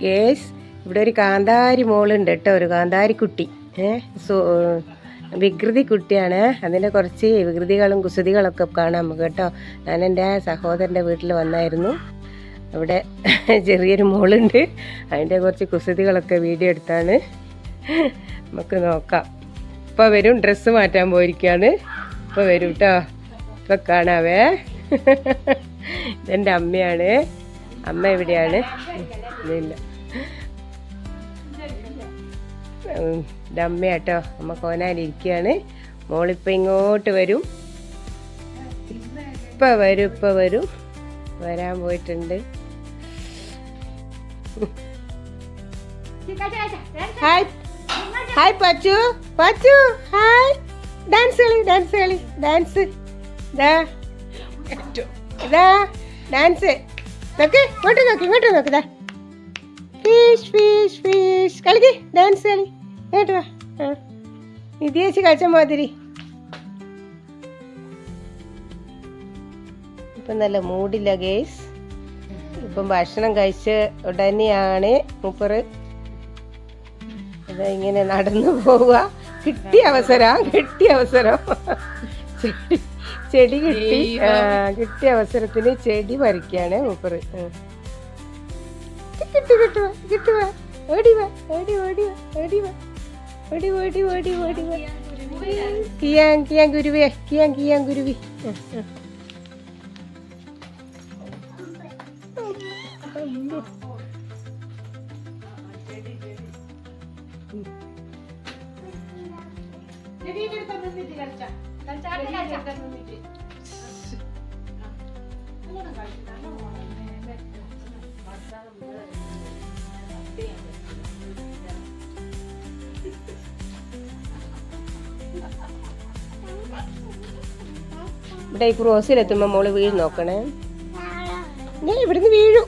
Guys ഇവിടെ ഒരു കാന്താരി മോളുണ്ട് കേട്ടോ, ഒരു കാന്താരി കുട്ടി. വികൃതി കുട്ടിയാണ്. അതിൻ്റെ കുറച്ച് വികൃതികളും കുസൃതികളൊക്കെ കാണാം നമുക്ക് കേട്ടോ. ഞാൻ എൻ്റെ സഹോദരൻ്റെ വീട്ടിൽ വന്നായിരുന്നു. അവിടെ ചെറിയൊരു മോളുണ്ട്, അതിൻ്റെ കുറച്ച് കുസൃതികളൊക്കെ വീഡിയോ എടുത്താണ്. നമുക്ക് നോക്കാം. ഇപ്പോൾ വരും, ഡ്രസ്സ് മാറ്റാൻ പോയിരിക്കുകയാണ്. ഇപ്പോൾ വരും കേട്ടോ, ഇപ്പോൾ കാണാവേ. ഇതെൻ്റെ അമ്മയാണ്. അമ്മ എവിടെയാണ്? ഇല്ല, ഇത് അമ്മയാട്ടോ. അമ്മ കോനാലിരിക്കുകയാണ്. മോളിപ്പോൾ ഇങ്ങോട്ട് വരും. ഇപ്പം വരും വരാൻ പോയിട്ടുണ്ട്. Hi hi Pachu, hi. Dance കളി ഡാൻസ്. ഇതാ ഡാൻസ് നോക്ക്, ഇങ്ങോട്ട് നോക്ക്. ഇതാ ഫിഷ് കളിക്ക്, ഡാൻസ് കളി. കേട്ടോ, നിധിയേച്ചി കഴിച്ച മാതിരി. ഇപ്പം നല്ല മൂഡില്ല ഗേസ്. ഇപ്പം ഭക്ഷണം കഴിച്ച് ഉടനെയാണ് മൂപ്പറ് ഇതാ ഇങ്ങനെ നടന്നു പോവുക. കിട്ടിയ അവസരം ചെടി കിട്ടി. കിട്ടിയ അവസരത്തിന് ചെടി പറിക്കാണ് മൂപ്പറ്. കിട്ടുക ഓടിവാ. കിയാൻ കുരുവി. ഇവിടെ ഈ ക്രോസിലെത്തുമ്പോ മോള് വീഴും, നോക്കണേ. ഞാൻ ഇവിടുന്ന് വീഴും.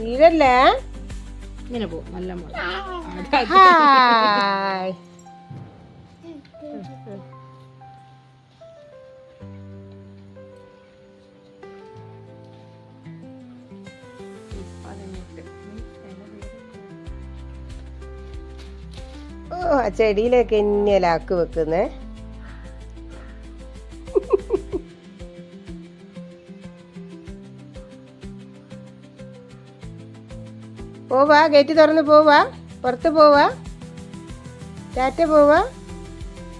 വീഴല്ലേ, ഇങ്ങനെ പോകും. നല്ല ഹായ്. ഓ, ആ ചെടിയിലൊക്കെ എന്നെ ലാക്ക് വെക്കുന്നേ. പോവാ, ഗേറ്റ് തുറന്ന് പോവാ, പുറത്ത് പോവാ. ടാറ്റ പോവാ.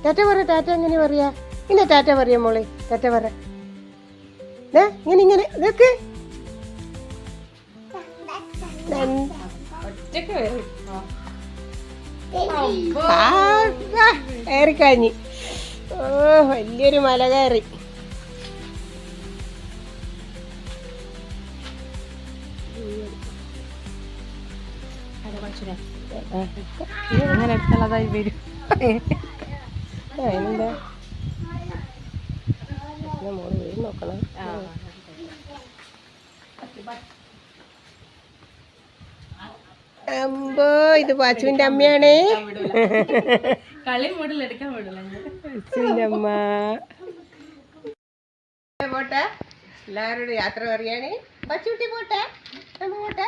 ടാറ്റ പറ. ടാറ്റ എങ്ങനെ പറയാ? ഇങ്ങനെ ടാറ്റ പറയാ മോളെ. ടാറ്റ പറ. ഇങ്ങനെ ഇതൊക്കെ കയറിക്കഴിഞ്ഞ്. ഓ, വലിയൊരു മല കയറി. അങ്ങനെ എടുത്തുള്ളതായി വരും. അതിനെന്താ മോള് വീട് നോക്കണം. അമ്പോ, ഇത് പാച്ചുവിന്റെ അമ്മയാണേ. പാച്ചുവിന്റെ അമ്മ. പോട്ടെ, എല്ലാവരോടും യാത്ര പറയാണ്. പച്ചൂട്ടി പോട്ടെ, പോട്ടെ.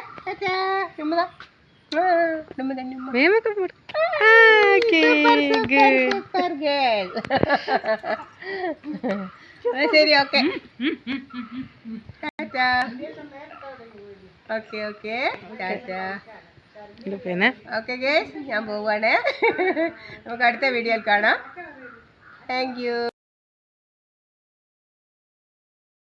ശരി, okay. Okay Tata. Okay guys, ഞാൻ പോവാണ്. നമുക്ക് അടുത്ത വീഡിയോയിൽ കാണാം. Thank you.